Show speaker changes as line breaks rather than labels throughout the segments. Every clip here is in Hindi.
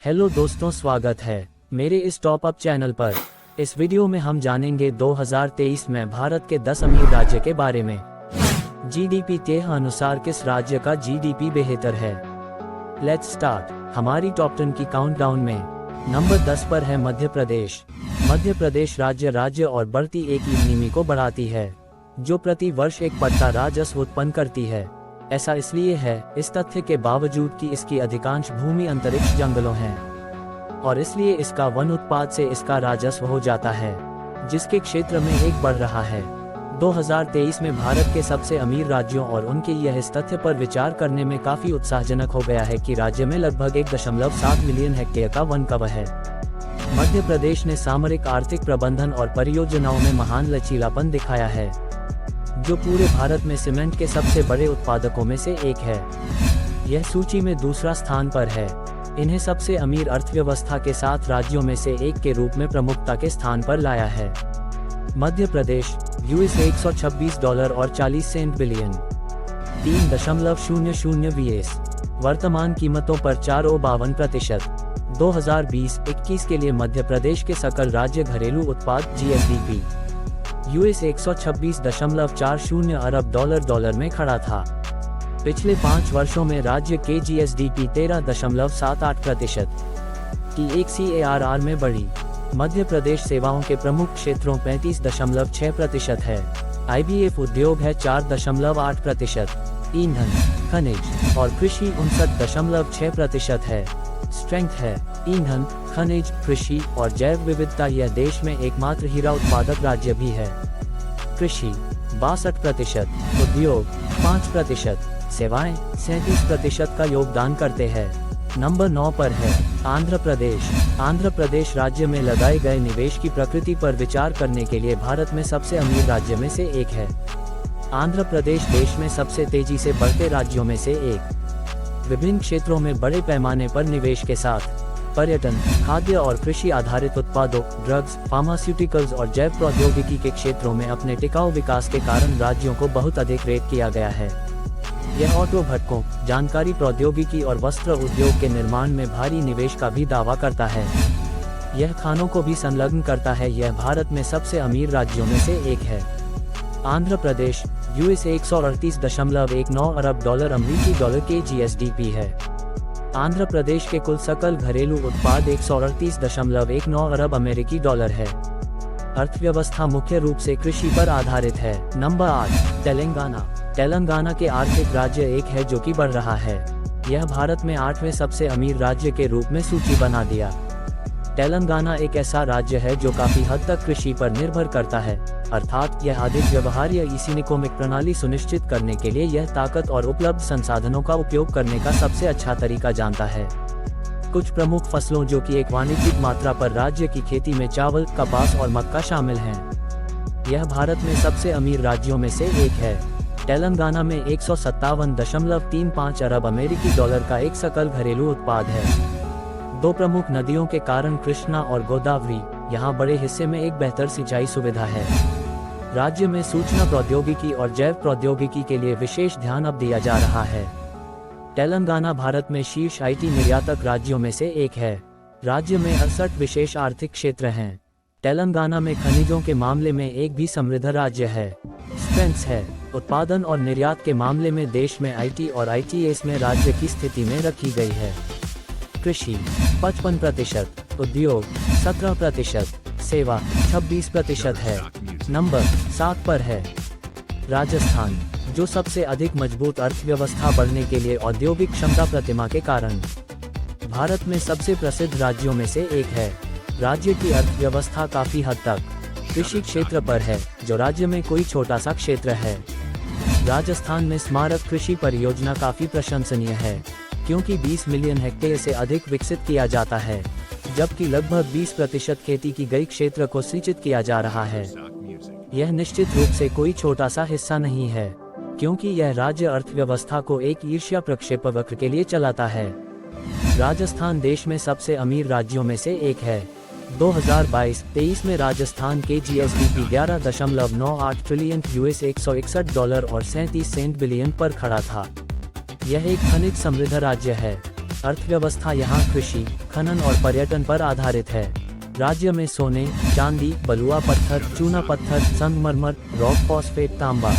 हेलो दोस्तों, स्वागत है मेरे इस टॉप अप चैनल पर। इस वीडियो में हम जानेंगे 2023 में भारत के 10 अमीर राज्य के बारे में। जीडीपी के अनुसार किस राज्य का जीडीपी बेहतर है? Let's start. हमारी टॉप 10 की काउंटडाउन में नंबर 10 पर है मध्य प्रदेश। मध्य प्रदेश राज्य और बढ़ती इकोनॉमी को बढ़ाती है, जो प्रति वर्ष एक बड़ा राजस्व उत्पन्न करती है। ऐसा इसलिए है इस तथ्य के बावजूद कि इसकी अधिकांश भूमि अंतरिक्ष जंगलों हैं, और इसलिए इसका वन उत्पाद से इसका राजस्व हो जाता है, जिसके क्षेत्र में एक बढ़ रहा है। 2023 में भारत के सबसे अमीर राज्यों और उनके यह इस तथ्य पर विचार करने में काफी उत्साहजनक हो गया है कि राज्य में लगभग 1.7 मिलियन हेक्टेयर का वन कवर है। मध्य प्रदेश ने सामरिक आर्थिक प्रबंधन और परियोजनाओं में महान लचीलापन दिखाया है, जो पूरे भारत में सीमेंट के सबसे बड़े उत्पादकों में से एक है। यह सूची में दूसरा स्थान पर है। इन्हें सबसे अमीर अर्थव्यवस्था के साथ राज्यों में से एक के रूप में प्रमुखता के स्थान पर लाया है। मध्य प्रदेश यूएस $126 और 40 सेंट बिलियन 3.00 VS वर्तमान कीमतों पर 4.52%। 2020-21 के लिए मध्य प्रदेश के सकल राज्य घरेलू उत्पाद GSDP यूएस $126.40 अरब डॉलर में खड़ा था। पिछले 5 वर्षों में राज्य के GSDP 13.78% की एक CAGR में बढ़ी। मध्य प्रदेश सेवाओं के प्रमुख क्षेत्रों 35.6% है। IBF उद्योग है 4.8%। ईंधन, खनिज और कृषि 59.6% है। स्ट्रेंथ है ईंधन, खनिज, कृषि और जैव विविधता। यह देश में एकमात्र हीरा उत्पादक राज्य भी है। कृषि 62%, उद्योग 5%, सेवाएं 37% का योगदान करते हैं। नंबर 9 पर है आंध्र प्रदेश। आंध्र प्रदेश राज्य में लगाए गए निवेश की प्रकृति पर विचार करने के लिए भारत में सबसे अमीर राज्य में से एक है। आंध्र प्रदेश देश में सबसे तेजी से बढ़ते राज्यों में से एक। विभिन्न क्षेत्रों में बड़े पैमाने पर निवेश के साथ पर्यटन, खाद्य और कृषि आधारित उत्पादों, ड्रग्स, फार्मास्यूटिकल्स और जैव प्रौद्योगिकी के क्षेत्रों में अपने टिकाऊ विकास के कारण राज्यों को बहुत अधिक रेट किया गया है। यह ऑटो भट्टों, जानकारी प्रौद्योगिकी और वस्त्र उद्योग के निर्माण में भारी निवेश का भी दावा करता है। यह खानों को भी संलग्न करता है। यह भारत में सबसे अमीर राज्यों में से एक है। आंध्र प्रदेश यूएस $138.19 अरब अमरीकी डॉलर के GSDP है। आंध्र प्रदेश के कुल सकल घरेलू उत्पाद 138.19 अरब अमेरिकी डॉलर है। अर्थव्यवस्था मुख्य रूप से कृषि पर आधारित है। नंबर 8 तेलंगाना। तेलंगाना के आर्थिक राज्य एक है जो कि बढ़ रहा है। यह भारत में 8वें सबसे अमीर राज्य के रूप में सूची बना दिया। तेलंगाना एक ऐसा राज्य है जो काफी हद तक कृषि पर निर्भर करता है, अर्थात यह अधिक व्यवहार्य इकोनॉमिक प्रणाली सुनिश्चित करने के लिए यह ताकत और उपलब्ध संसाधनों का उपयोग करने का सबसे अच्छा तरीका जानता है। कुछ प्रमुख फसलों जो कि एक वाणिज्यिक मात्रा पर राज्य की खेती में चावल, कपास और मक्का शामिल हैं। यह भारत में सबसे अमीर राज्यों में से एक है। तेलंगाना में 157.35 अरब अमेरिकी डॉलर का एक सकल घरेलू उत्पाद है। 2 प्रमुख नदियों के कारण कृष्णा और गोदावरी, यहाँ बड़े हिस्से में एक बेहतर सिंचाई सुविधा है। राज्य में सूचना प्रौद्योगिकी और जैव प्रौद्योगिकी के लिए विशेष ध्यान अब दिया जा रहा है। तेलंगाना भारत में शीर्ष IT निर्यातक राज्यों में से एक है। राज्य में 68 विशेष आर्थिक क्षेत्र हैं। तेलंगाना में खनिजों के मामले में एक भी समृद्ध राज्य है। स्ट्रेंथ्स है उत्पादन और निर्यात के मामले में देश में IT और ITS में राज्य की स्थिति में रखी गई है। कृषि 55%, उद्योग 17%, सेवा 26% है। नंबर 7 पर है राजस्थान, जो सबसे अधिक मजबूत अर्थव्यवस्था बढ़ने के लिए औद्योगिक क्षमता प्रतिमा के कारण भारत में सबसे प्रसिद्ध राज्यों में से एक है। राज्य की अर्थव्यवस्था काफी हद तक कृषि क्षेत्र पर है, जो राज्य में कोई छोटा सा क्षेत्र है। राजस्थान में स्मारक कृषि परियोजना काफी प्रशंसनीय है, क्योंकि 20 मिलियन हेक्टेयर से अधिक विकसित किया जाता है, जबकि लगभग 20% खेती की गई क्षेत्र को सिंचित किया जा रहा है। यह निश्चित रूप से कोई छोटा सा हिस्सा नहीं है, क्योंकि यह राज्य अर्थव्यवस्था को एक ईर्ष्या प्रक्षेपवक्र के लिए चलाता है। राजस्थान देश में सबसे अमीर राज्यों में से एक है। 2022-23 में राजस्थान के GSDP 11.98 ट्रिलियन यूएस $161 और 37 सेंट बिलियन पर खड़ा था। यह एक खनिज समृद्ध राज्य है। अर्थव्यवस्था यहाँ कृषि, खनन और पर्यटन पर आधारित है। राज्य में सोने, चांदी, बलुआ पत्थर, चूना पत्थर, संगमरमर, रॉक फॉस्फेट, तांबा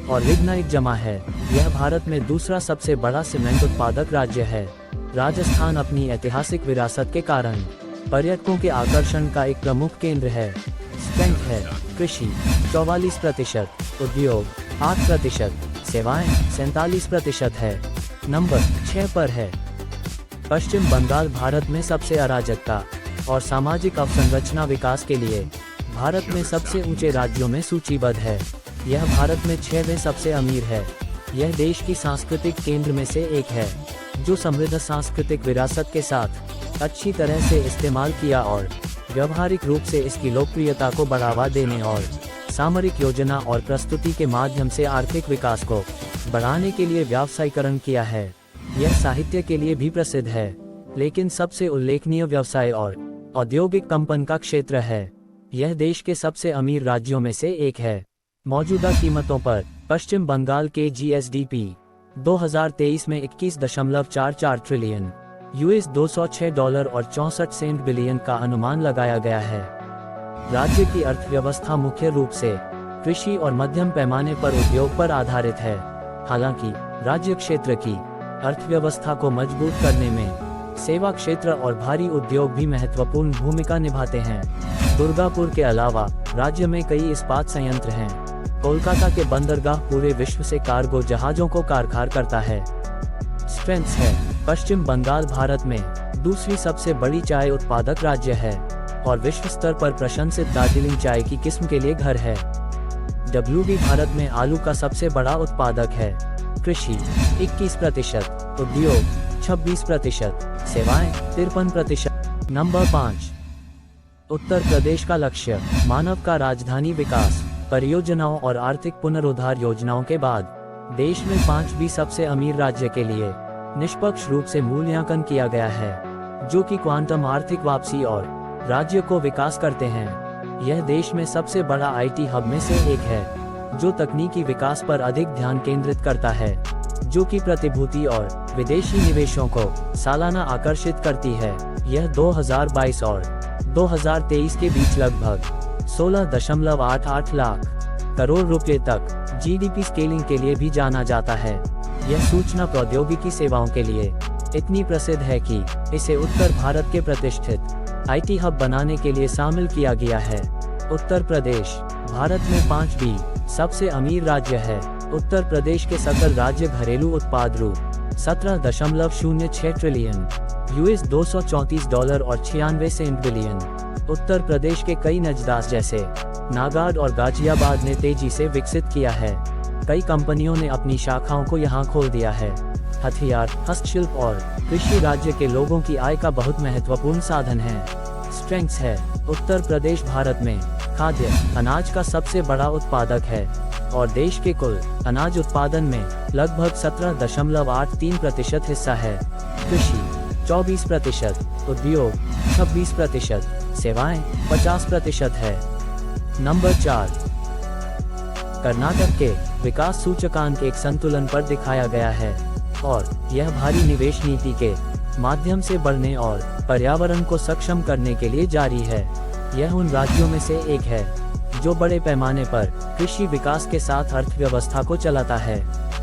और लिग्नाइट जमा है। यह भारत में दूसरा सबसे बड़ा सीमेंट उत्पादक राज्य है। राजस्थान अपनी ऐतिहासिक विरासत के कारण पर्यटकों के आकर्षण का एक प्रमुख केंद्र है। स्ट्रेंथ है कृषि 44%, उद्योग 8%, सेवाएं 47% है। नंबर 6 पर है। पश्चिम बंगाल भारत में सबसे अराजकता और सामाजिक अवसंरचना विकास के लिए भारत में सबसे ऊंचे राज्यों में सूचीबद्ध है। यह भारत में 6वें सबसे अमीर है। यह देश की सांस्कृतिक केंद्र में से एक है, जो समृद्ध सांस्कृतिक विरासत के साथ अच्छी तरह से इस्तेमाल किया और व्यावहारिक रूप से इसकी लोकप्रियता को बढ़ावा देने और सामरिक योजना और प्रस्तुति के माध्यम से आर्थिक विकास को बढ़ाने के लिए व्यावसायीकरण किया है। यह साहित्य के लिए भी प्रसिद्ध है, लेकिन सबसे उल्लेखनीय व्यवसाय और औद्योगिक कंपन का क्षेत्र है। यह देश के सबसे अमीर राज्यों में से एक है। मौजूदा कीमतों पर पश्चिम बंगाल के जीएसडीपी 2023 में 21.44 ट्रिलियन यूएस $206.64 बिलियन का अनुमान लगाया गया है। राज्य की अर्थव्यवस्था मुख्य रूप से कृषि और मध्यम पैमाने पर उद्योग पर आधारित है। हालांकि राज्य क्षेत्र की अर्थव्यवस्था को मजबूत करने में सेवा क्षेत्र और भारी उद्योग भी महत्वपूर्ण भूमिका निभाते हैं। दुर्गापुर के अलावा राज्य में कई इस्पात संयंत्र हैं। कोलकाता के बंदरगाह पूरे विश्व से कार्गो जहाजों को कारखार करता है। स्ट्रेंथ्स है पश्चिम बंगाल भारत में दूसरी सबसे बड़ी चाय उत्पादक राज्य है और विश्व स्तर पर प्रशंसित दार्जिलिंग चाय की किस्म के लिए घर है। डब्ल्यूबी भारत में आलू का सबसे बड़ा उत्पादक है। कृषि 21%, उद्योग 26%, सेवाएं 53%। नंबर 5। उत्तर प्रदेश का लक्ष्य मानव का राजधानी विकास परियोजनाओं और आर्थिक पुनरुद्धार योजनाओं के बाद देश में 5वीं सबसे अमीर राज्य के लिए निष्पक्ष रूप से मूल्यांकन किया गया है, जो कि क्वांटम आर्थिक वापसी और राज्य को विकास करते हैं। यह देश में सबसे बड़ा आईटी हब में से एक है, जो तकनीकी विकास पर अधिक ध्यान केंद्रित करता है, जो कि प्रतिभूति और विदेशी निवेशों को सालाना आकर्षित करती है। यह 2022 और 2023 के बीच लगभग 16.88 लाख करोड़ रुपए तक जीडीपी स्केलिंग के लिए भी जाना जाता है। यह सूचना प्रौद्योगिकी सेवाओं के लिए इतनी प्रसिद्ध है कि इसे उत्तर भारत के प्रतिष्ठित आईटी हब बनाने के लिए शामिल किया गया है। उत्तर प्रदेश भारत में 5वीं सबसे अमीर राज्य है। उत्तर प्रदेश के सकल राज्य घरेलू उत्पाद रु 17.06 trillion US $234.96 billion. Uttar Pradesh के कई नजदास जैसे नागाड और गाजियाबाद ने तेजी से विकसित किया है। कई कंपनियों ने अपनी शाखाओं को यहां खोल दिया है। हथियार, हस्तशिल्प और कृषि राज्य के लोगों की आय का बहुत महत्वपूर्ण साधन है। स्ट्रेंथ्स है उत्तर प्रदेश भारत में खाद्य अनाज का सबसे बड़ा उत्पादक है और देश के कुल अनाज उत्पादन में लगभग 17.83% हिस्सा है। कृषि 24%, उद्योग 26%, सेवाएं 50% है। नंबर 4। कर्नाटक के विकास सूचकांक एक संतुलन पर दिखाया गया है और यह भारी निवेश नीति के माध्यम से बढ़ने और पर्यावरण को सक्षम करने के लिए जारी है। यह उन राज्यों में से एक है जो बड़े पैमाने पर कृषि विकास के साथ अर्थव्यवस्था को चलाता है।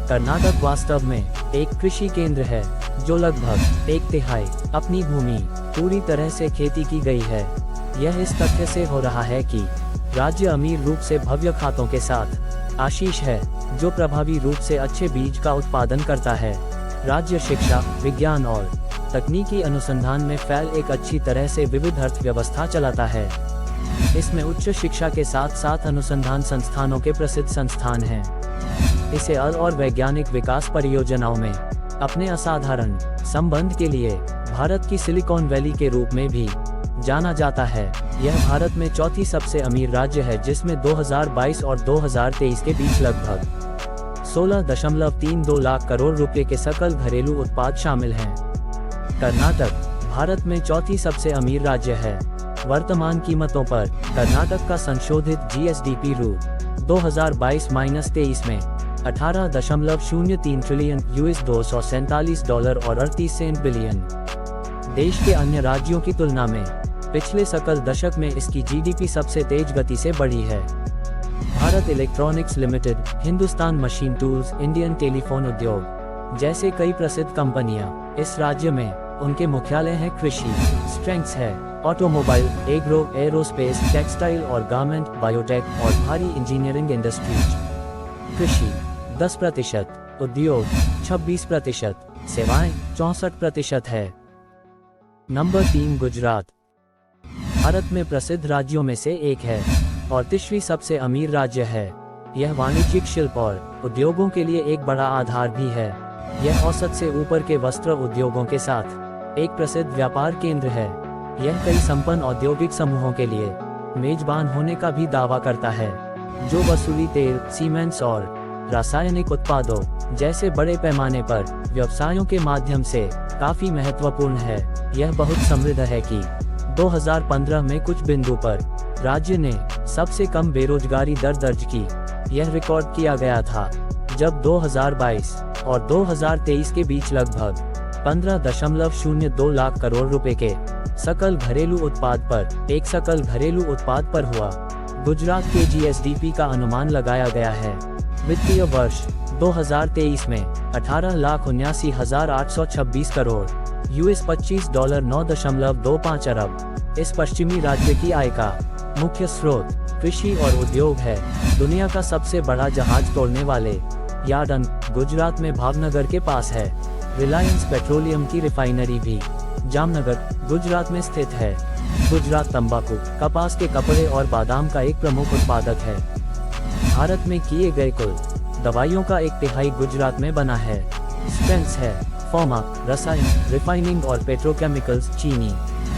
कर्नाटक वास्तव में एक कृषि केंद्र है, जो लगभग 1/3 अपनी भूमि पूरी तरह से खेती की गई है। यह इस तथ्य से हो रहा है कि राज्य अमीर रूप से भव्य खातों के साथ आशीष है, जो प्रभावी रूप से अच्छे बीज का उत्पादन करता है। राज्य शिक्षा, विज्ञान और तकनीकी अनुसंधान में फैल एक अच्छी तरह से विविध अर्थव्यवस्था चलाता है। इसमें उच्च शिक्षा के साथ साथ अनुसंधान संस्थानों के प्रसिद्ध संस्थान हैं। इसे और वैज्ञानिक विकास परियोजनाओं में अपने असाधारण संबंध के लिए भारत की सिलिकॉन वैली के रूप में भी जाना जाता है। यह भारत में चौथी सबसे अमीर राज्य है, जिसमें 2022 और 2023 के बीच लगभग 16.32 लाख करोड़ रुपए के सकल घरेलू उत्पाद शामिल हैं। कर्नाटक भारत में चौथी सबसे अमीर राज्य है। वर्तमान कीमतों पर कर्नाटक का संशोधित जीएसडीपी रु 2022-23 में 18.03 ट्रिलियन US $247 और 38 सेंट बिलियन। देश के अन्य राज्यों की तुलना में पिछले सकल दशक में इसकी जीडीपी सबसे तेज गति से बढ़ी है। Bharat electronics limited, Hindustan machine tools, Indian telephone उद्योग जैसे कई प्रसिद्ध कंपनियां इस राज्य में उनके मुख्यालय हैं। कृषि स्ट्रेंथ्स है ऑटोमोबाइल, एग्रो, एरोस्पेस, टेक्सटाइल और गारमेंट, बायोटेक और भारी इंजीनियरिंग इंडस्ट्रीज। कृषि 10%, उद्योग 26%, सेवाएं 64% है। नंबर 3 गुजरात भारत में प्रसिद्ध राज्यों में से एक है और तीसरी सबसे अमीर राज्य है। यह वाणिज्यिक शिल्प और उद्योगों के लिए एक बड़ा आधार भी है। यह औसत से ऊपर के वस्त्र उद्योगों के साथ एक प्रसिद्ध व्यापार केंद्र है। यह कई संपन्न औद्योगिक समूहों के लिए मेजबान होने का भी दावा करता है, जो वसूली तेल, सीमेंट्स और रासायनिक उत्पादों जैसे बड़े पैमाने पर व्यवसायों के माध्यम से काफी महत्वपूर्ण है। यह बहुत समृद्ध है कि 2015 में कुछ बिंदु पर राज्य ने सबसे कम बेरोजगारी दर दर्ज की। यह रिकॉर्ड किया गया था जब 2022 और 2023 के बीच लगभग 15.02 लाख करोड़ रुपए के सकल घरेलू उत्पाद पर हुआ। गुजरात के जीएसडीपी का अनुमान लगाया गया है। वित्तीय वर्ष 2023 में 18,79,826 करोड़ US $25.925 अरब। इस पश्चिमी राज्य की आय का मुख्य स्रोत कृषि और उद्योग है। दुनिया का सबसे बड़ा जहाज तोड़ने वाले यार्डन गुजरात में भावनगर के पास है। रिलायंस पेट्रोलियम की रिफाइनरी भी जामनगर, गुजरात में स्थित है। गुजरात तंबाकू, कपास के कपड़े और बादाम का एक प्रमुख उत्पादक है। भारत में किए गए कुल दवाइयों का 1/3 गुजरात में बना है। स्ट्रेंथ्स है फार्मा, रसायन, रिफाइनिंग और पेट्रोकेमिकल्स, चीनी,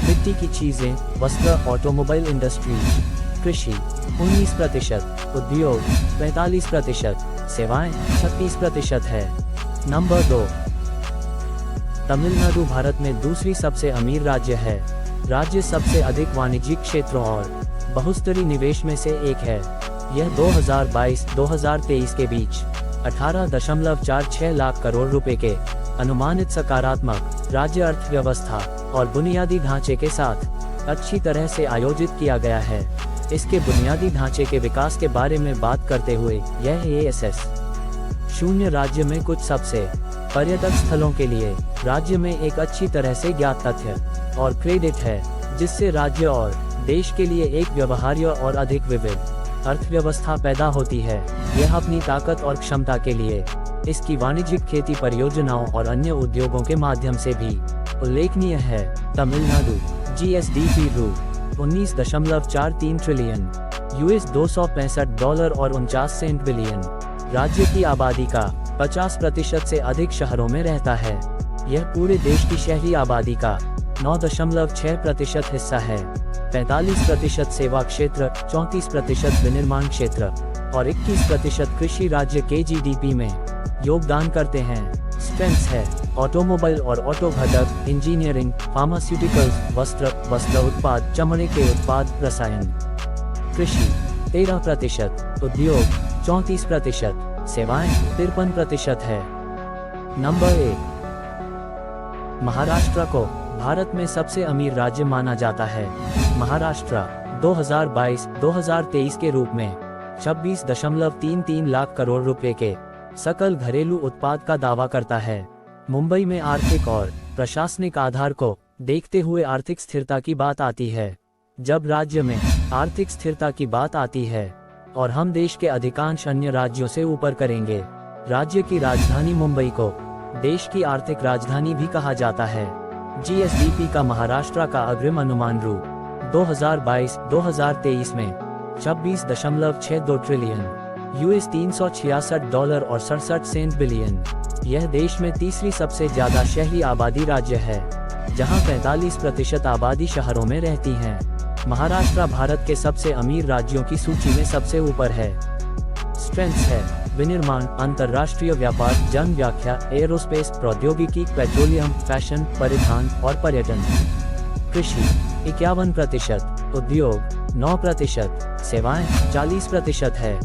मिट्टी की चीजें, वस्त्र, ऑटोमोबाइल इंडस्ट्रीज। कृषि 19%, उद्योग 45%, सेवाएं 36% है। नंबर 2 तमिलनाडु भारत में दूसरी सबसे अमीर राज्य है। राज्य सबसे अधिक वाणिज्यिक क्षेत्रों और बहुस्तरीय निवेश में से एक है। यह 2022-2023 के बीच 18.46 लाख करोड़ रुपए के अनुमानित सकारात्मक राज्य अर्थव्यवस्था और बुनियादी ढांचे के साथ अच्छी तरह से आयोजित किया गया है। इसके बुनियादी ढांचे के विकास के बारे में बात करते हुए यह ASS 0 राज्य में कुछ सबसे पर्यटक स्थलों के लिए राज्य में एक अच्छी तरह से ज्ञात तथ्य और क्रेडिट है, जिससे राज्य और देश के लिए एक व्यवहार्य और अधिक विविध अर्थव्यवस्था पैदा होती है। यह अपनी ताकत और क्षमता के लिए इसकी वाणिज्यिक खेती परियोजनाओं और अन्य उद्योगों के माध्यम से भी उल्लेखनीय है। तमिलनाडु GSDP रु 19.43 ट्रिलियन US $265 और 49 सेंट बिलियन। राज्य की आबादी का 50% से अधिक शहरों में रहता है। यह पूरे देश की शहरी आबादी का 9.6% हिस्सा है। 45% सेवा क्षेत्र, 34% विनिर्माण क्षेत्र और 21% कृषि राज्य के GDP में योगदान करते हैं। स्ट्रेंथ्स है ऑटोमोबाइल और ऑटो घटक, इंजीनियरिंग, फार्मास्यूटिकल्स, वस्त्र उत्पाद, चमड़े के उत्पाद, रसायन। कृषि 13%, उद्योग 34%, सेवाएं 53% है। नंबर 1 महाराष्ट्र को भारत में सबसे अमीर राज्य माना जाता है। महाराष्ट्र 2022-2023 के रूप में 26.33 लाख करोड़ रुपए के सकल घरेलू उत्पाद का दावा करता है। मुंबई में आर्थिक और प्रशासनिक आधार को देखते हुए आर्थिक स्थिरता की बात आती है। जब राज्य में आर्थिक स्थिरता की बात आती है और हम देश के अधिकांश अन्य राज्यों से ऊपर करेंगे। राज्य की राजधानी मुंबई को देश की आर्थिक राजधानी भी कहा जाता है। GSDP का महाराष्ट्र का अग्रिम अनुमान रु 2022-2023 में 26.62 ट्रिलियन US $366 और 67 सेंट बिलियन। यह देश में तीसरी सबसे ज्यादा शहरी आबादी राज्य है, जहां 45% आबादी शहरों में रहती है। महाराष्ट्र भारत के सबसे अमीर राज्यों की सूची में सबसे ऊपर है। स्ट्रेंथ्स है विनिर्माण, अंतर्राष्ट्रीय व्यापार, जनव्याख्या, एरोस्पेस, प्रौद्योगिकी, पेट्रोलियम, फैशन, परिधान और पर्यटन। कृषि 51%, उद्योग 9%, सेवाएं 40% है।